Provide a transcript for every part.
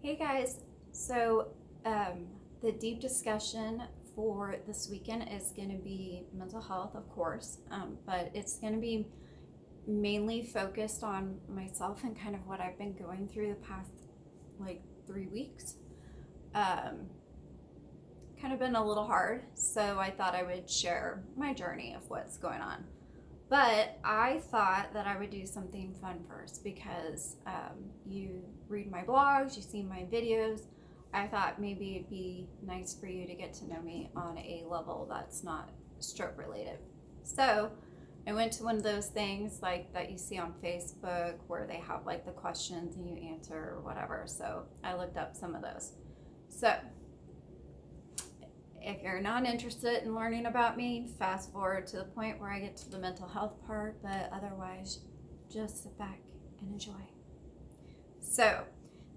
Hey guys, so the deep discussion for this weekend is going to be mental health, of course, but it's going to be mainly focused on myself and kind of what I've been going through the past like 3 weeks. Um, Kind of been a little hard, so I thought I would share my journey of what's going on. But I thought that I would do something fun first because you read my blogs, you see my videos. I thought maybe it'd be nice for you to get to know me on a level that's not stroke related. So I went to one of those things like that you see on Facebook where they have like the questions and you answer or whatever. So I looked up some of those. So if you're not interested in learning about me, fast forward to the point where I get to the mental health part, but otherwise, just sit back and enjoy. So,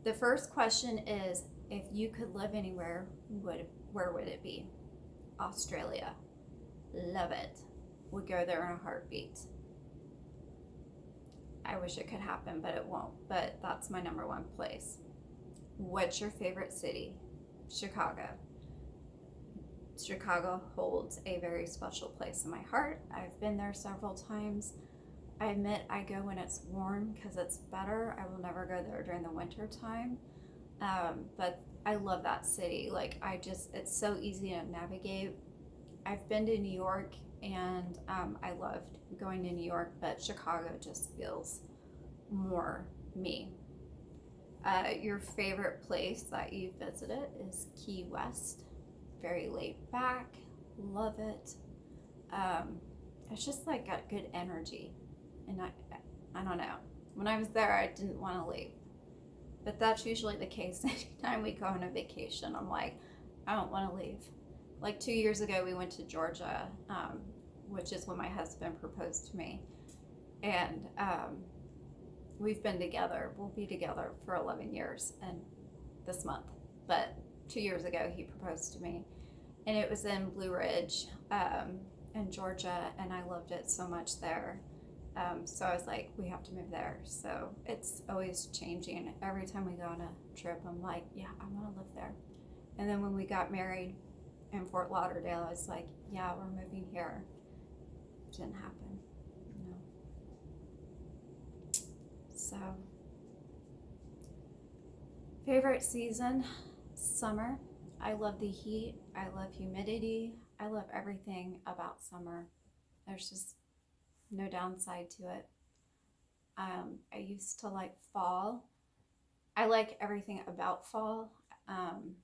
the first question is if you could live anywhere, where would it be? Australia. Love it. Would go there in a heartbeat. I wish it could happen, but it won't. But that's my number one place. What's your favorite city? Chicago. Chicago holds a very special place in my heart. I've been there several times. I admit I go when it's warm because it's better. I will never go there during the winter time. But I love that city. It's so easy to navigate. I've been to New York and I loved going to New York, but Chicago just feels more me. Your favorite place that you visited is Key West. Very laid back, love it. Um, it's just like got good energy, and I don't know. When I was there, I didn't want to leave, but that's usually the case anytime we go on a vacation. I'm like, I don't want to leave. Like 2 years ago, we went to Georgia, which is when my husband proposed to me, and we've been together. We'll be together for 11 years, and this month, but 2 years ago he proposed to me, and it was in Blue Ridge, in Georgia, and I loved it so much there. So I was like, we have to move there. So it's always changing. Every time we go on a trip, I'm like, yeah, I want to live there. And then when we got married in Fort Lauderdale, I was like, yeah, we're moving here. It didn't happen. No. So, favorite season? Summer. I love the heat. I love humidity. I love everything about summer. There's just no downside to it. I used to like fall. I like everything about fall. Um,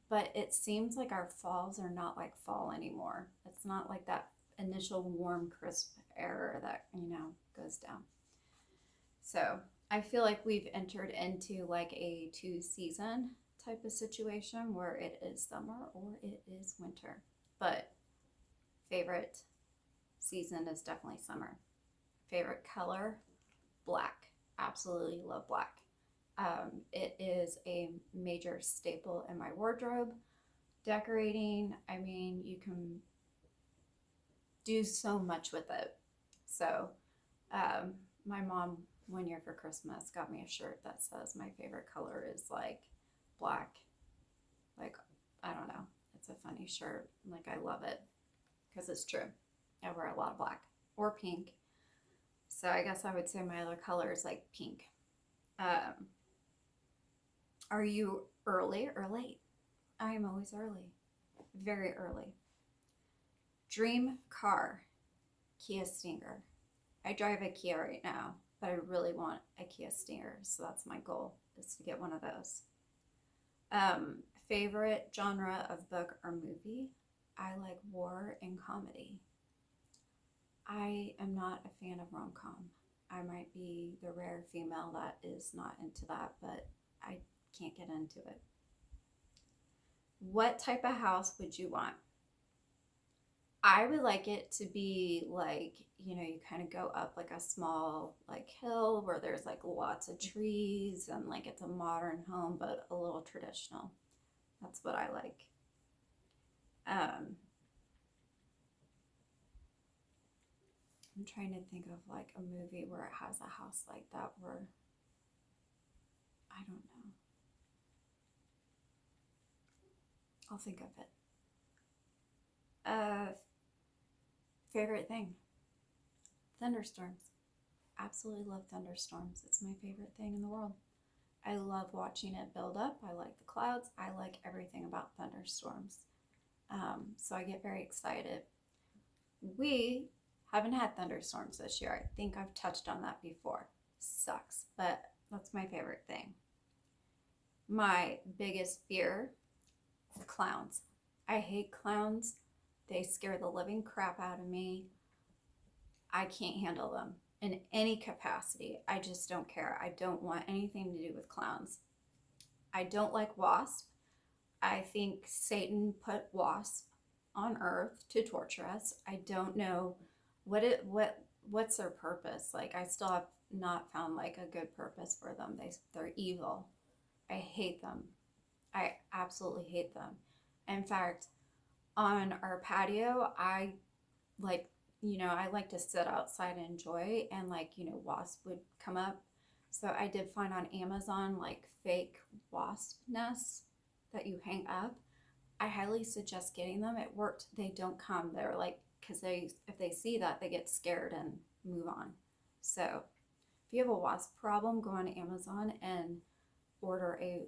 but it seems like our falls are not like fall anymore. It's not like that initial warm, crisp air that, goes down. So I feel like we've entered into like a two season type of situation where it is summer or it is winter. But favorite season is definitely summer. Favorite color, black. Absolutely love black. It is a major staple in my wardrobe. Decorating, I mean, you can do so much with it. So, my mom 1 year for Christmas got me a shirt that says my favorite color is like black. Like, I don't know. It's a funny shirt. Like, I love it because it's true. I wear a lot of black or pink. So, I guess I would say my other color is like pink. Um, are you early or late? I am always early, very early. Dream car, Kia Stinger. I drive a Kia right now, but I really want a Kia Stinger, so that's my goal, is to get one of those. Favorite genre of book or movie? I like war and comedy. I am not a fan of rom-com. I might be the rare female that is not into that, but I can't get into it. What type of house would you want? I would like it to be like, you kind of go up like a small like hill where there's like lots of trees and like it's a modern home but a little traditional. That's what I like. Um, I'm trying to think of like a movie where it has a house like that where I don't know. I'll think of it. Favorite thing? Thunderstorms. Absolutely love thunderstorms. It's my favorite thing in the world. I love watching it build up. I like the clouds. I like everything about thunderstorms. So I get very excited. We haven't had thunderstorms this year. I think I've touched on that before. Sucks, but that's my favorite thing. My biggest fear, clowns. I hate clowns. They scare the living crap out of me. I can't handle them in any capacity. I just don't care. I don't want anything to do with clowns. I don't like wasps. I think Satan put wasps on earth to torture us. I don't know what's their purpose. Like, I still have not found like a good purpose for them. They're evil. I hate them. I absolutely hate them. In fact, on our patio, I like to sit outside and enjoy, and wasp would come up. So I did find on Amazon like fake wasp nests that you hang up. I highly suggest getting them. It worked. They don't come. They're like, because if they see that, they get scared and move on. So if you have a wasp problem, go on Amazon and order a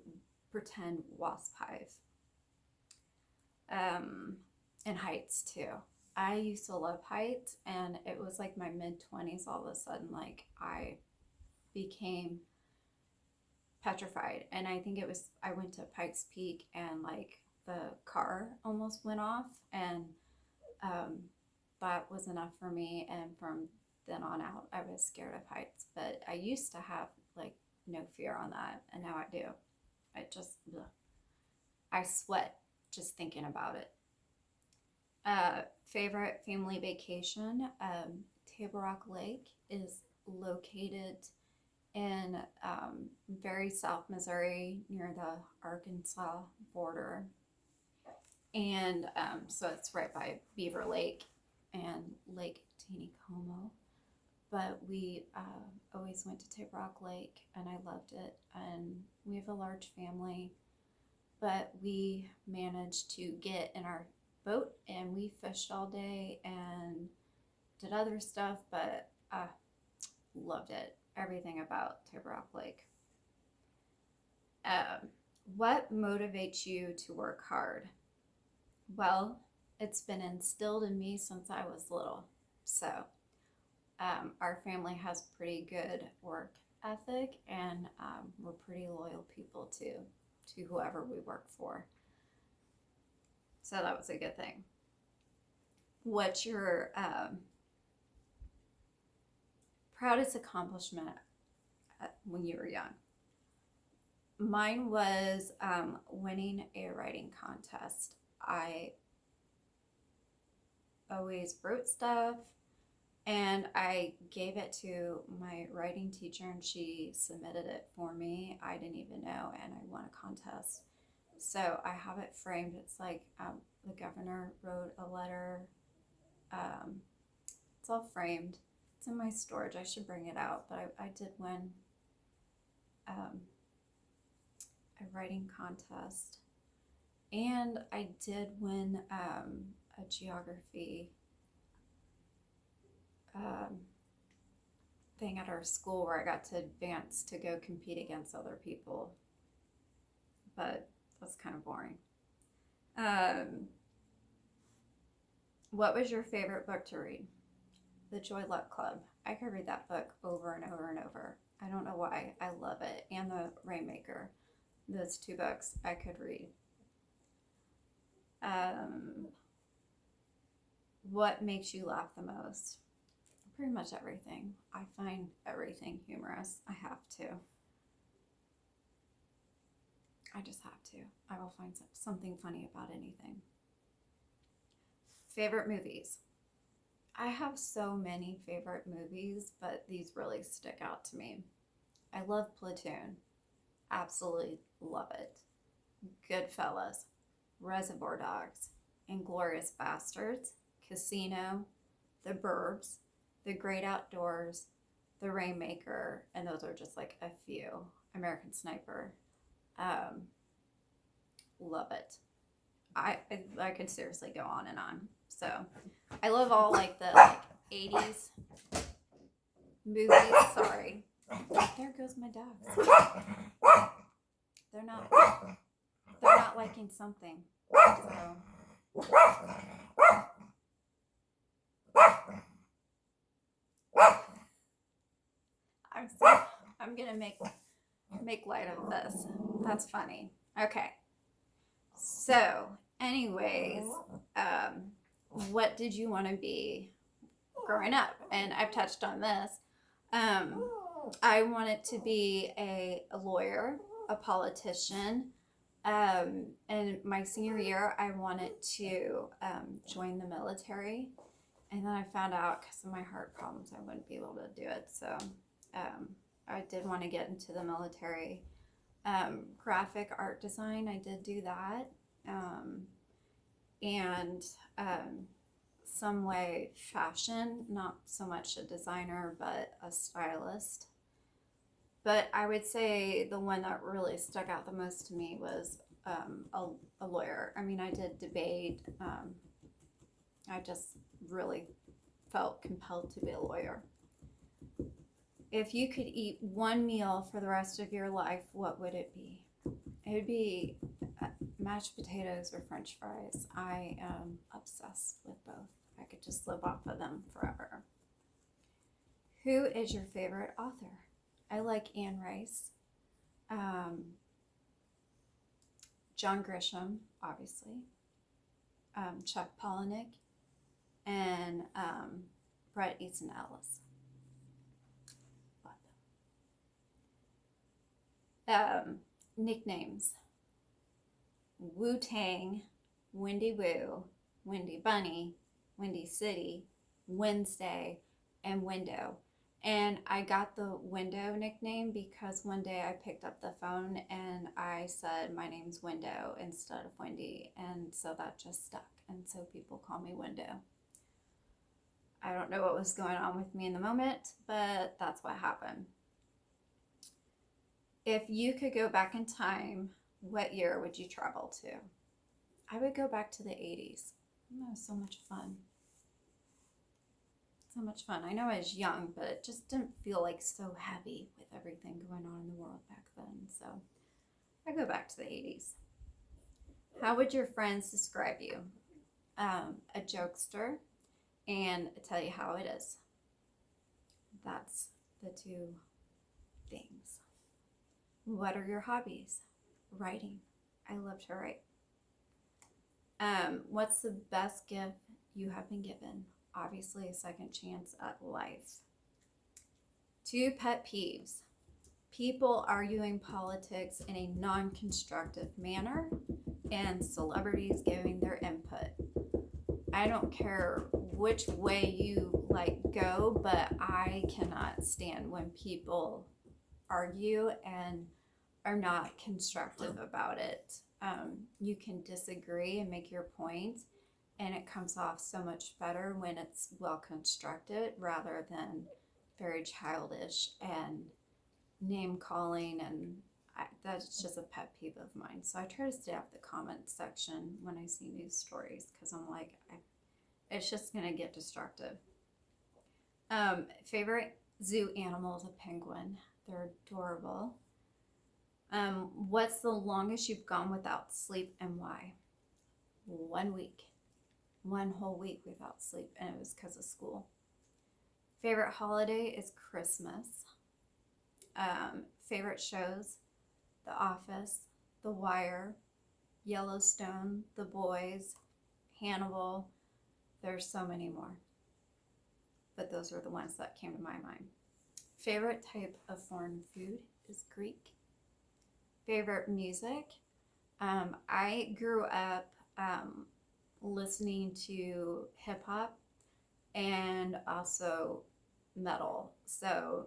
pretend wasp hive. And heights too. I used to love heights, and it was like my mid-20s all of a sudden, like I became petrified. And I think I went to Pikes Peak, and like the car almost went off, and that was enough for me. And from then on out, I was scared of heights. But I used to have like no fear on that, and now I do. I sweat just thinking about it. Favorite family vacation? Table Rock Lake is located in very South Missouri near the Arkansas border. And so it's right by Beaver Lake and Lake Taneycomo. But we always went to Table Rock Lake, and I loved it. And we have a large family, but we managed to get in our boat and we fished all day and did other stuff, but loved it. Everything about Table Rock Lake. What motivates you to work hard? Well, it's been instilled in me since I was little. So our family has pretty good work ethic, and we're pretty loyal people to whoever we work for. So that was a good thing. What's your proudest accomplishment when you were young? Mine was winning a writing contest. I always wrote stuff, and I gave it to my writing teacher, and she submitted it for me. I didn't even know, and I won a contest. So I have it framed. It's like the governor wrote a letter. It's all framed. It's in my storage. I should bring it out, but I did win a writing contest, and I did win a geography thing at our school where I got to advance to go compete against other people, but that's kind of boring. What was your favorite book to read? The Joy Luck Club. I could read that book over and over and over. I don't know why. I love it. And The Rainmaker. Those two books I could read. What makes you laugh the most? Pretty much everything. I find everything humorous. I have to. I just have to. I will find something funny about anything. Favorite movies? I have so many favorite movies, but these really stick out to me. I love Platoon. Absolutely love it. Goodfellas, Reservoir Dogs, Inglourious Basterds, Casino, The Burbs, The Great Outdoors, The Rainmaker, and those are just like a few. American Sniper. Love it. I could seriously go on and on. So I love all like the 80s movies. Sorry. There goes my dogs. They're not liking something. So I'm gonna make light of this. That's funny. Okay. So, anyways, what did you want to be growing up? And I've touched on this. I wanted to be a lawyer, a politician. In my senior year, I wanted to join the military. And then I found out because of my heart problems, I wouldn't be able to do it. So I did want to get into the military. Graphic art design, I did do that. And some way fashion, not so much a designer, but a stylist. But I would say the one that really stuck out the most to me was a lawyer. I mean, I did debate. I just really felt compelled to be a lawyer. If you could eat one meal for the rest of your life, what would it be? It would be mashed potatoes or French fries. I am obsessed with both. I could just live off of them forever. Who is your favorite author? I like Anne Rice. John Grisham, obviously. Chuck Palahniuk. And Bret Easton Ellis. Nicknames: Wu-Tang, Wendy Woo, Wendy Bunny, Windy City, Wednesday, and Window. And I got the Window nickname because one day I picked up the phone and I said my name's Window instead of Wendy, and so that just stuck, and so people call me Window. I don't know what was going on with me in the moment, but that's what happened. If you could go back in time, what year would you travel to? I would go back to the 80s. That was so much fun. So much fun. I know I was young, but it just didn't feel like so heavy with everything going on in the world back then. So I go back to the 80s. How would your friends describe you? A jokester, and tell you how it is. That's the two things. What are your hobbies? Writing. I love to write. What's the best gift you have been given? Obviously, a second chance at life. 2 pet peeves. People arguing politics in a non-constructive manner, and celebrities giving their input. I don't care which way you go, but I cannot stand when people argue and are not constructive about it. You can disagree and make your point, and it comes off so much better when it's well constructed rather than very childish and name calling, and that's just a pet peeve of mine. So I try to stay off the comment section when I see news stories because I'm like, it's just gonna get destructive. Favorite zoo animal is a penguin. They're adorable. What's the longest you've gone without sleep and why? 1 week. 1 whole week without sleep, and it was because of school. Favorite holiday is Christmas. Favorite shows: The Office, The Wire, Yellowstone, The Boys, Hannibal. There's so many more, but those are the ones that came to my mind. Favorite type of foreign food is Greek. Favorite music: I grew up listening to hip hop and also metal. So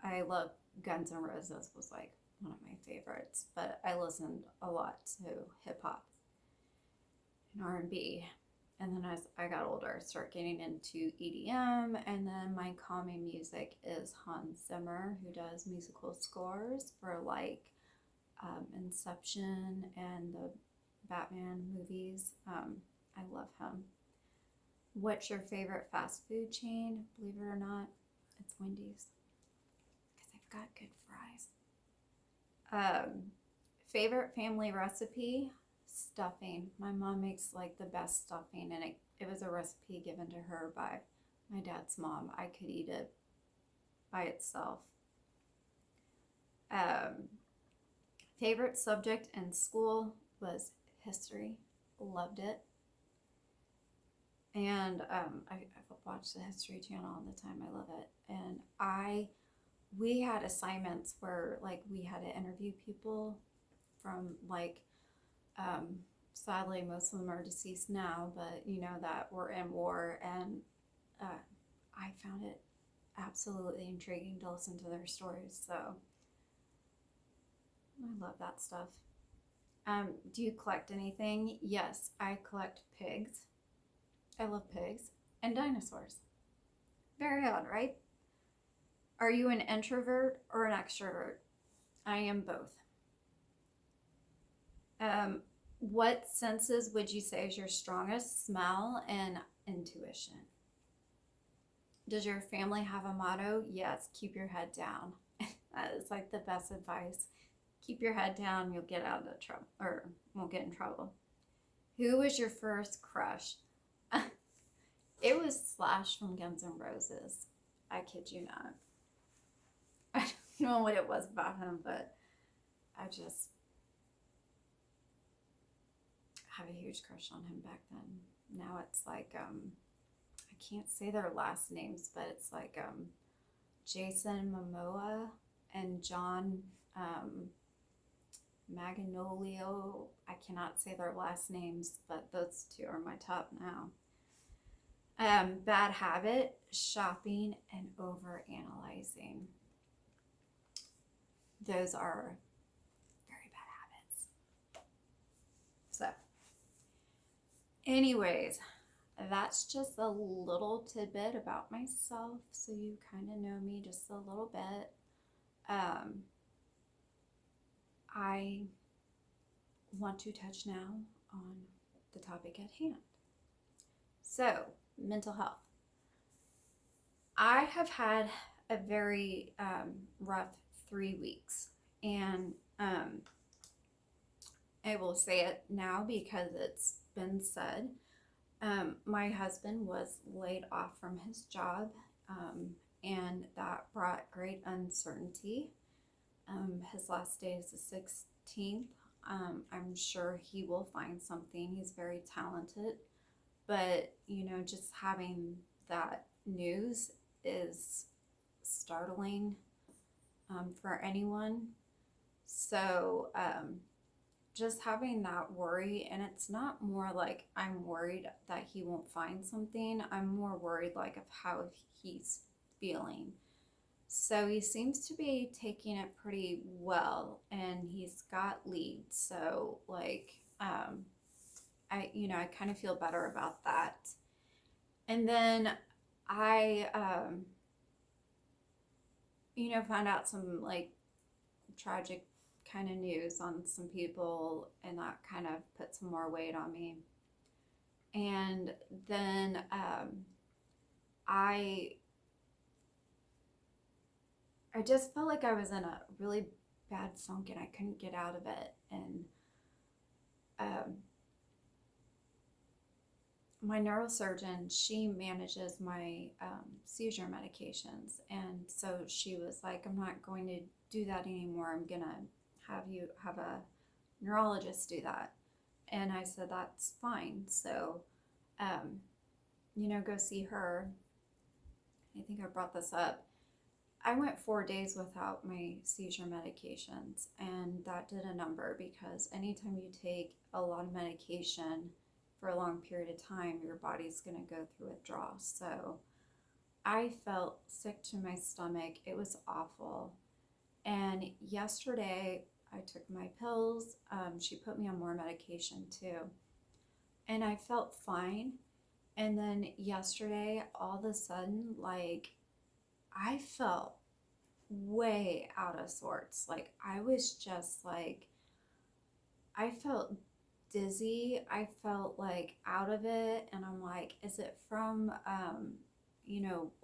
I love Guns N' Roses, was like one of my favorites, but I listened a lot to hip hop and R&B. And then as I got older, I started getting into EDM. And then my calming music is Hans Zimmer, who does musical scores for like Inception and the Batman movies. I love him. What's your favorite fast food chain? Believe it or not, it's Wendy's because they've got good fries. Favorite family recipe? Stuffing. My mom makes like the best stuffing, and it was a recipe given to her by my dad's mom. I could eat it by itself. Favorite subject in school was history. Loved it. And I watch the History Channel all the time. I love it. And we had assignments where like we had to interview people from like, sadly most of them are deceased now, but you know, that were in war. And I found it absolutely intriguing to listen to their stories. So I love that stuff. Do you collect anything? Yes, I collect pigs. I love pigs and dinosaurs. Very odd, right? Are you an introvert or an extrovert? I am both. What senses would you say is your strongest? Smell and intuition. Does your family have a motto? Yes, keep your head down. That is like the best advice. Keep your head down, you'll get out of trouble, or won't get in trouble. Who was your first crush? It was Slash from Guns N' Roses. I kid you not. I don't know what it was about him, but I just had a huge crush on him back then. Now it's like, I can't say their last names, but it's like Jason Momoa and John Maganolio. I cannot say their last names, but those two are my top now. Bad habit, shopping and over analyzing. Those are very bad habits. So, anyways, that's just a little tidbit about myself, so you kind of know me just a little bit. I want to touch now on the topic at hand. So, mental health. I have had a very rough 3 weeks, and I will say it now because it's been said. My husband was laid off from his job, and that brought great uncertainty. His last day is the 16th. I'm sure he will find something. He's very talented, but you know, just having that news is startling for anyone. So just having that worry, and it's not more like I'm worried that he won't find something. I'm more worried like of how he's feeling. So he seems to be taking it pretty well, and he's got leads. So like, I kind of feel better about that. And then I, found out some like tragic kind of news on some people, and that kind of put some more weight on me. And then I just felt like I was in a really bad funk and I couldn't get out of it. And my neurosurgeon, she manages my seizure medications. And so she was like, I'm not going to do that anymore. I'm going to have you have a neurologist do that. And I said, that's fine. So, go see her. I think I brought this up. I went 4 days without my seizure medications, and that did a number, because anytime you take a lot of medication for a long period of time, your body's going to go through withdrawal. So I felt sick to my stomach. It was awful. And yesterday I took my pills. She put me on more medication too. And I felt fine. And then yesterday, all of a sudden, like, I felt way out of sorts. Like, I was just like, I felt dizzy. I felt like out of it. And I'm like, is it from,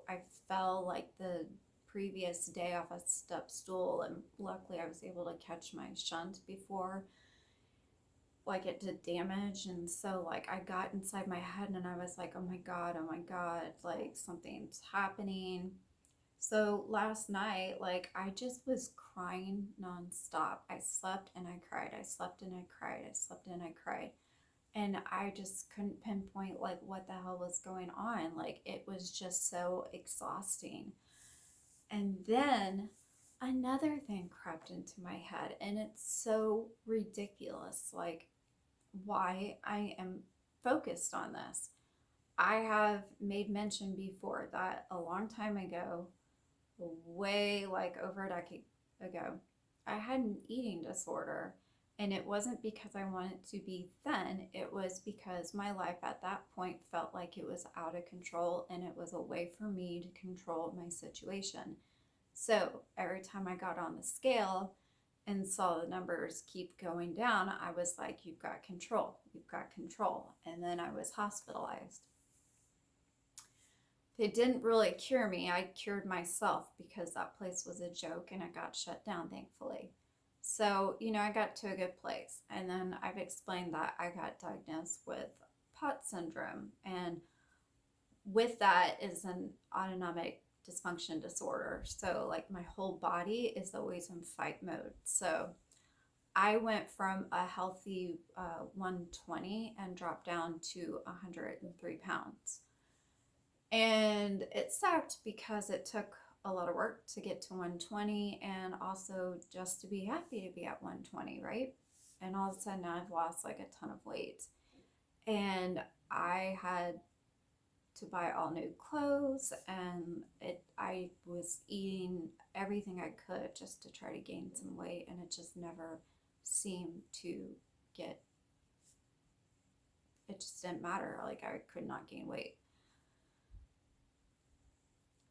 I fell like the previous day off a step stool. And luckily, I was able to catch my shunt before like it did damage. And so like I got inside my head and I was like, oh my god, like something's happening. So last night, like I just was crying nonstop. I slept and I cried, I slept and I cried, I slept and I cried, and I just couldn't pinpoint like what the hell was going on. Like it was just so exhausting. And then another thing crept into my head, and it's so ridiculous. Like why I am focused on this. I have made mention before that a long time ago, way like over a decade ago, I had an eating disorder. And it wasn't because I wanted to be thin, it was because my life at that point felt like it was out of control and it was a way for me to control my situation. So every time I got on the scale and saw the numbers keep going down, I was like, you've got control, you've got control. And then I was hospitalized. They didn't really cure me. I cured myself because that place was a joke and it got shut down, thankfully. So, I got to a good place. And then I've explained that I got diagnosed with POTS syndrome. And with that is an autonomic dysfunction disorder. So, like, my whole body is always in fight mode. So, I went from a healthy 120 and dropped down to 103 pounds. And it sucked because it took a lot of work to get to 120 and also just to be happy to be at 120, right? And all of a sudden I've lost like a ton of weight. And I had to buy all new clothes, and I was eating everything I could just to try to gain some weight, and it just never seemed to get, it just didn't matter. Like I could not gain weight.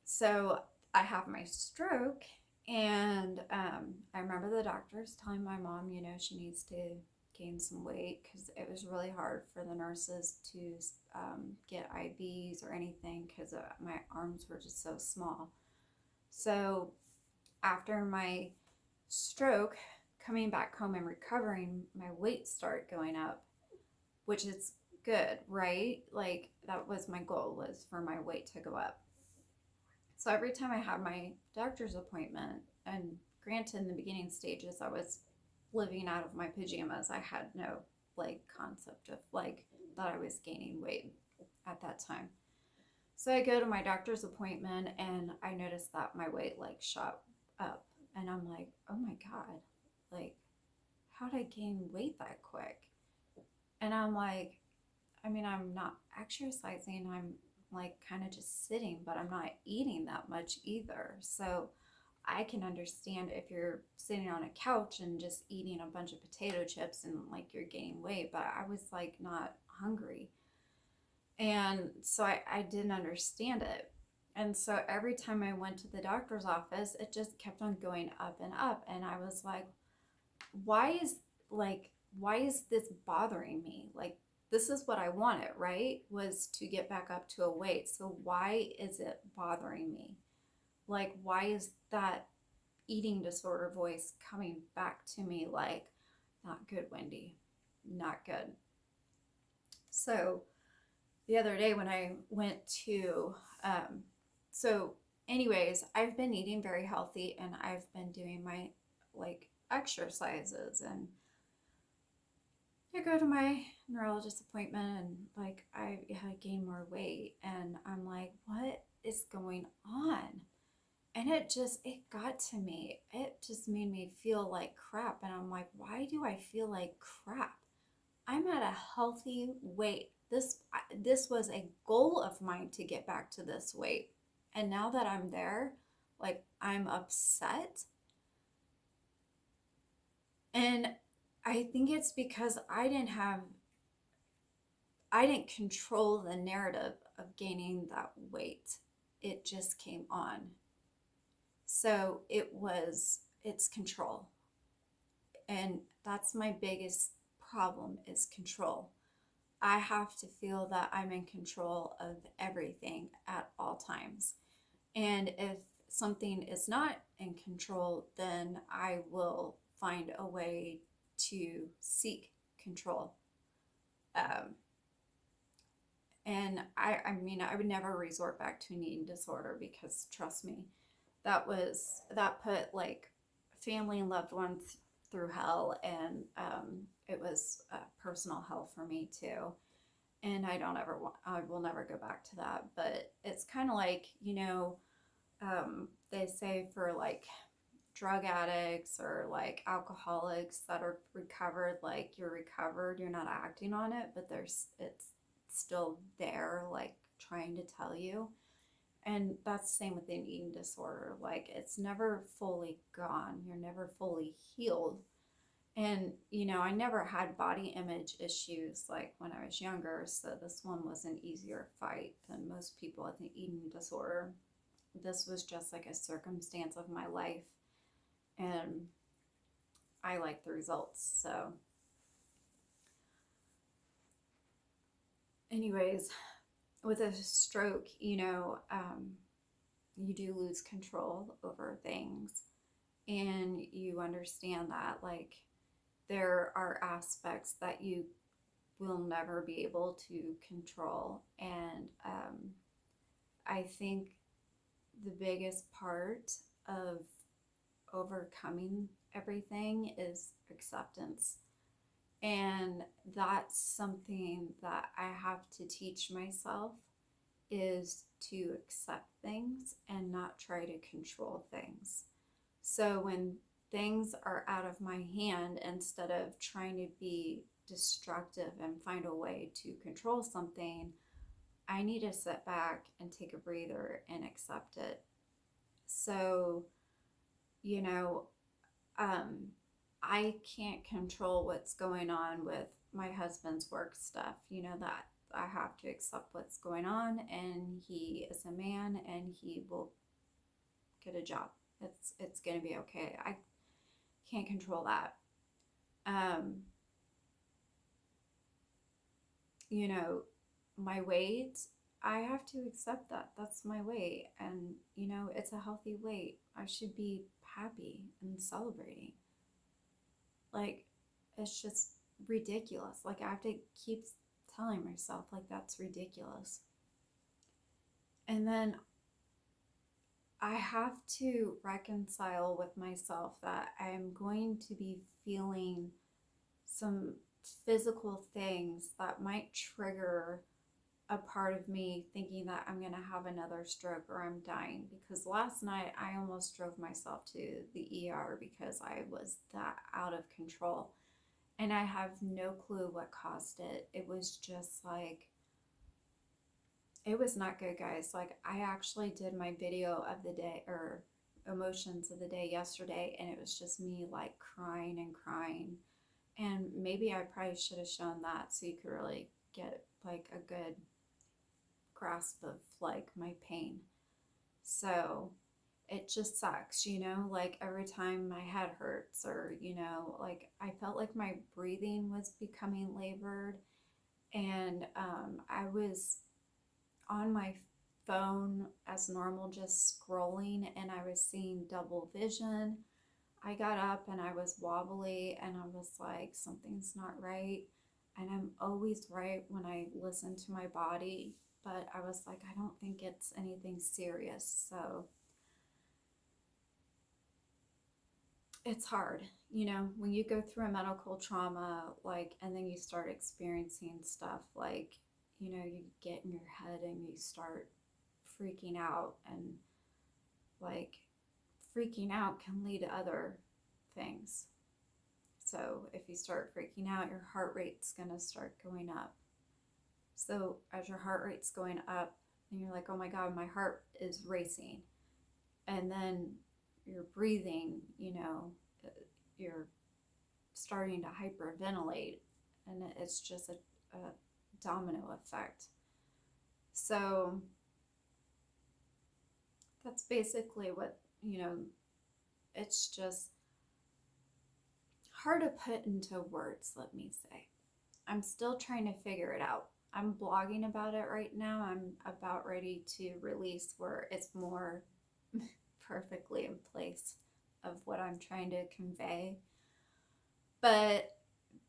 So I have my stroke, and I remember the doctors telling my mom, she needs to gain some weight because it was really hard for the nurses to get IVs or anything because my arms were just so small. So after my stroke, coming back home and recovering, my weight started going up, which is good, right? Like that was my goal, was for my weight to go up. So every time I had my doctor's appointment, and granted in the beginning stages I was living out of my pajamas, I had no like concept of like that I was gaining weight at that time. So I go to my doctor's appointment and I noticed that my weight like shot up, and I'm like, oh my god, like how did I gain weight that quick? And I'm like, I'm not exercising, I'm like kind of just sitting, but I'm not eating that much either. So I can understand if you're sitting on a couch and just eating a bunch of potato chips and like you're gaining weight, but I was like not hungry. And so I didn't understand it. And so every time I went to the doctor's office, it just kept on going up and up. And I was like, why is why is this bothering me? Like this is what I wanted, right? Was to get back up to a weight. So why is it bothering me? Like why is that eating disorder voice coming back to me like, not good, Wendy, not good. So the other day when I went to so anyways, I've been eating very healthy and I've been doing my like exercises, and I go to my neurologist appointment and like I had gained more weight, and I'm like, what is going on? And it got to me. It just made me feel like crap. And I'm like, why do I feel like crap? I'm at a healthy weight. This was a goal of mine to get back to this weight. And now that I'm there, like I'm upset. And I think it's because I didn't have I didn't control the narrative of gaining that weight. It just came on. So it's control. And that's my biggest problem is control. I have to feel that I'm in control of everything at all times. And if something is not in control, then I will find a way to seek control. Um, and I mean, I would never resort back to an eating disorder because trust me, that put like family and loved ones through hell, and it was personal hell for me too. And I will never go back to that. But it's kind of like, they say for like drug addicts or like alcoholics that are recovered, like you're recovered, you're not acting on it, but it's still there, like trying to tell you. And that's the same with an eating disorder. Like it's never fully gone. You're never fully healed. And, I never had body image issues like when I was younger. So this one was an easier fight than most people with an eating disorder. This was just like a circumstance of my life. And I like the results. So, anyways, with a stroke, you do lose control over things. And you understand that, like, there are aspects that you will never be able to control. And I think the biggest part of overcoming everything is acceptance. And that's something that I have to teach myself is to accept things and not try to control things. So when things are out of my hand, instead of trying to be destructive and find a way to control something, I need to sit back and take a breather and accept it. So, you know, um, I can't control what's going on with my husband's work stuff. That I have to accept what's going on, and he is a man and he will get a job. It's going to be okay. I can't control that. Um, you know, my weight, I have to accept that. That's my weight. And, it's a healthy weight. I should be happy and celebrating. Like, it's just ridiculous. Like, I have to keep telling myself, like, that's ridiculous. And then I have to reconcile with myself that I'm going to be feeling some physical things that might trigger a part of me thinking that I'm going to have another stroke or I'm dying. Because last night I almost drove myself to the ER because I was that out of control. And I have no clue what caused it. It was just like, it was not good, guys. Like, I actually did my video of the day or emotions of the day yesterday, and it was just me like crying and crying. And maybe I probably should have shown that so you could really get like a good grasp of like my pain. So it just sucks, like every time my head hurts, or, like I felt like my breathing was becoming labored. And I was on my phone as normal, just scrolling, and I was seeing double vision. I got up and I was wobbly, and I was like, something's not right. And I'm always right when I listen to my body, but I was like, I don't think it's anything serious. So it's hard, when you go through a medical trauma, like, and then you start experiencing stuff like, you get in your head and you start freaking out, and like freaking out can lead to other things. So if you start freaking out, your heart rate's going to start going up. So as your heart rate's going up, and you're like, oh my God, my heart is racing. And then you're breathing, you're starting to hyperventilate. And it's just a domino effect. So that's basically what, it's just hard to put into words, let me say. I'm still trying to figure it out. I'm blogging about it right now. I'm about ready to release where it's more perfectly in place of what I'm trying to convey. But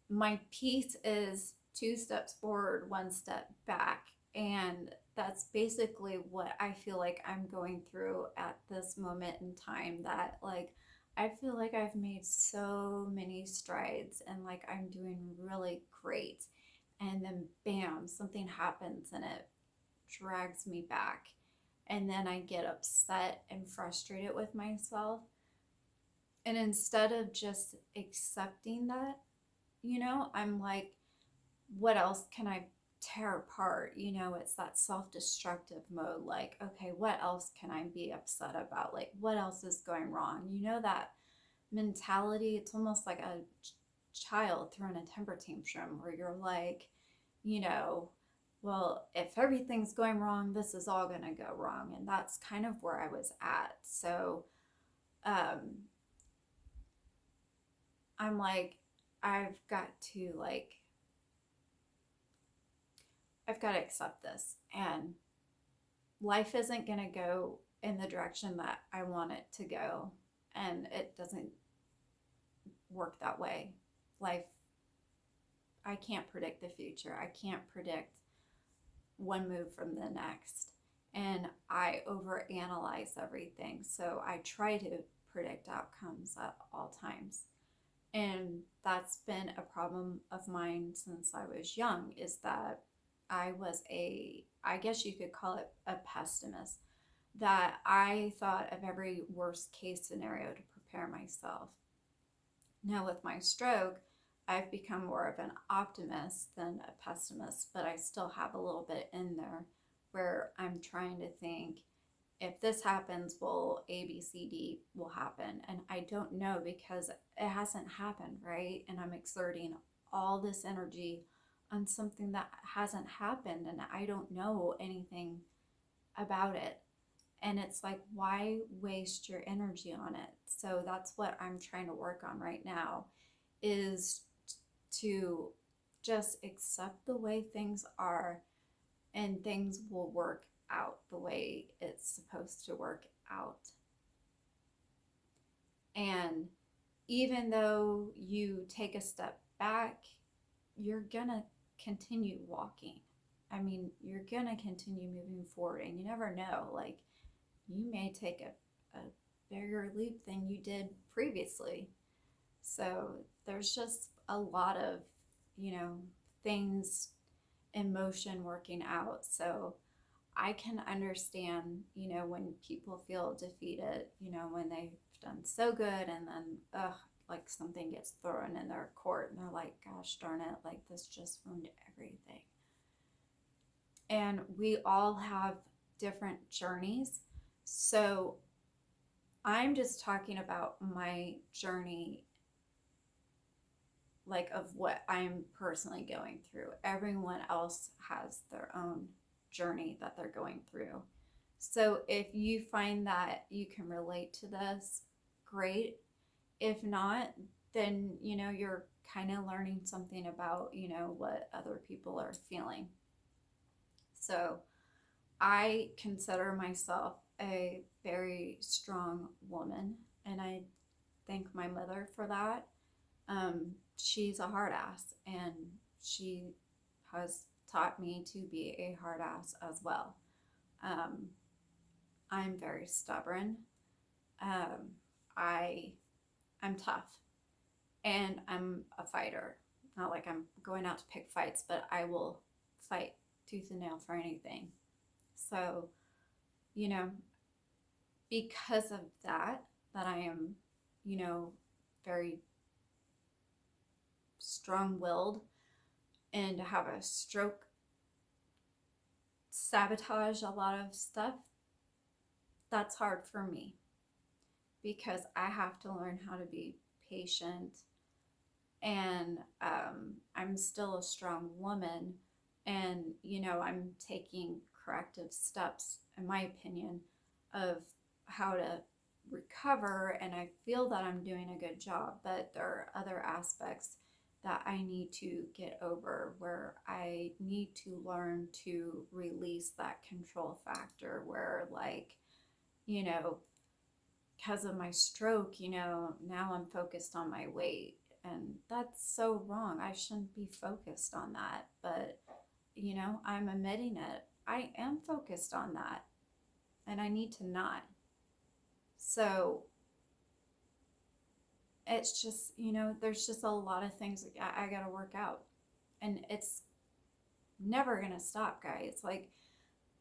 my piece is 2 steps forward, 1 step back. And that's basically what I feel like I'm going through at this moment in time, that like I feel like I've made so many strides and like I'm doing really great. And then bam, something happens and it drags me back. And then I get upset and frustrated with myself. And instead of just accepting that, I'm like, what else can I tear apart? It's that self-destructive mode. Like, okay, what else can I be upset about? Like, what else is going wrong? That mentality. It's almost like a child throwing a temper tantrum where you're like, well, if everything's going wrong, this is all going to go wrong. And that's kind of where I was at. So, I'm like, I've got to accept this, and life isn't going to go in the direction that I want it to go, and it doesn't work that way. Life, I can't predict the future. I can't predict one move from the next, and I overanalyze everything. So I try to predict outcomes at all times. And that's been a problem of mine since I was young, is that I was I guess you could call it a pessimist, that I thought of every worst case scenario to prepare myself. Now with my stroke, I've become more of an optimist than a pessimist, but I still have a little bit in there where I'm trying to think, if this happens, well, A, B, C, D will happen. And I don't know because it hasn't happened, right? And I'm exerting all this energy on something that hasn't happened, and I don't know anything about it. And it's like, why waste your energy on it? So that's what I'm trying to work on right now, is to just accept the way things are, and things will work out the way it's supposed to work out. And even though you take a step back, you're gonna continue walking. I mean, you're gonna continue moving forward, and you never know, like, you may take a bigger leap than you did previously. So there's just a lot of, things in motion working out. So I can understand, when people feel defeated, when they've done so good and then, like something gets thrown in their court and they're like, gosh darn it, like this just ruined everything. And we all have different journeys. So I'm just talking about my journey, like of what I'm personally going through. Everyone else has their own journey that they're going through. So if you find that you can relate to this, great. If not, then you're kind of learning something about what other people are feeling. So I consider myself a very strong woman, and I thank my mother for that. She's a hard ass, and she has taught me to be a hard ass as well. I'm very stubborn. I'm tough, and I'm a fighter. Not like I'm going out to pick fights, but I will fight tooth and nail for anything. So, because of that I am, very strong-willed, and to have a stroke sabotage a lot of stuff, that's hard for me, because I have to learn how to be patient. And I'm still a strong woman, And, I'm taking corrective steps, in my opinion, of how to recover. And I feel that I'm doing a good job, but there are other aspects that I need to get over, where I need to learn to release that control factor, where, like, you know, because of my stroke, now I'm focused on my weight. And that's so wrong. I shouldn't be focused on that. But, I'm admitting it. I am focused on that. And I need to not. So it's just, there's just a lot of things I got to work out. And it's never going to stop, guys. Like,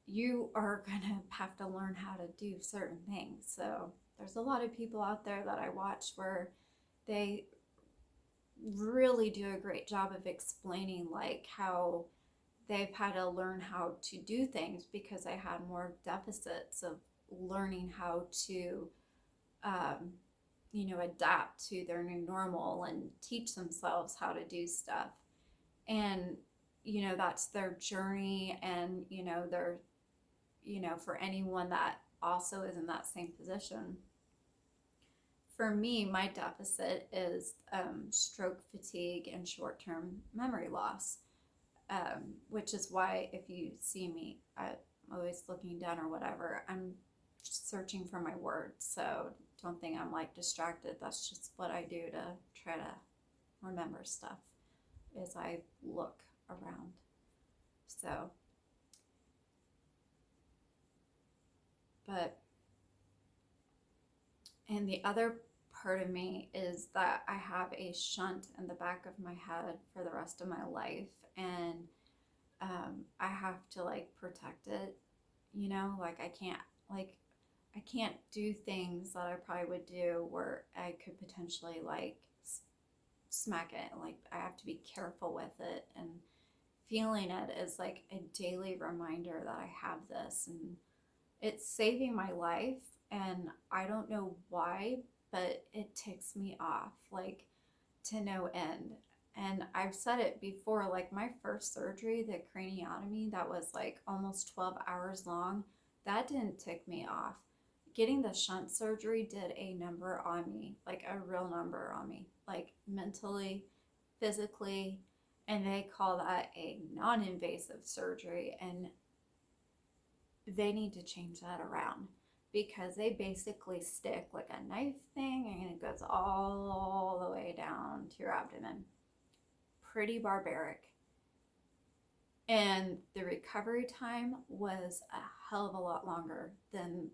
you are going to have to learn how to do certain things. So there's a lot of people out there that I watch where they really do a great job of explaining, like, how they've had to learn how to do things because they had more deficits of learning how to um, adapt to their new normal and teach themselves how to do stuff. And, that's their journey. And, they're, for anyone that also is in that same position. For me, my deficit is stroke fatigue and short term memory loss, which is why if you see me, I'm always looking down or whatever, I'm searching for my words. So don't think I'm like distracted. That's just what I do to try to remember stuff as I look around. So, but, and the other part of me is that I have a shunt in the back of my head for the rest of my life. And I have to like protect it, like I can't do things that I probably would do where I could potentially like smack it. Like, I have to be careful with it, and feeling it is like a daily reminder that I have this, and it's saving my life. And I don't know why, but it ticks me off like to no end. And I've said it before, like my first surgery, the craniotomy, that was like almost 12 hours long, that didn't tick me off. Getting the shunt surgery did a number on me, like a real number on me, like mentally, physically. And they call that a non invasive surgery. And they need to change that around, because they basically stick like a knife thing and it goes all the way down to your abdomen. Pretty barbaric. And the recovery time was a hell of a lot longer than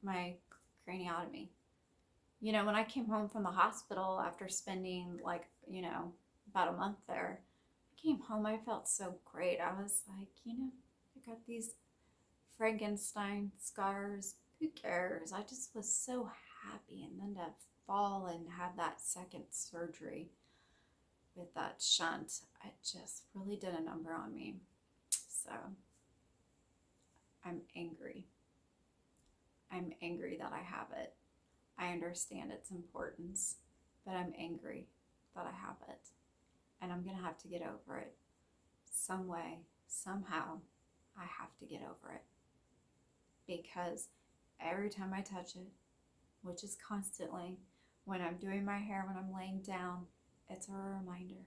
my craniotomy. When I came home from the hospital after spending like, about a month there, I came home, I felt so great. I was like, I got these Frankenstein scars. Who cares? I just was so happy. And then to fall and have that second surgery with that shunt, it just really did a number on me. So I'm angry. I'm angry that I have it. I understand its importance, but I'm angry that I have it. And I'm going to have to get over it. Some way, somehow, I have to get over it. Because every time I touch it, which is constantly, when I'm doing my hair, when I'm laying down, it's a reminder.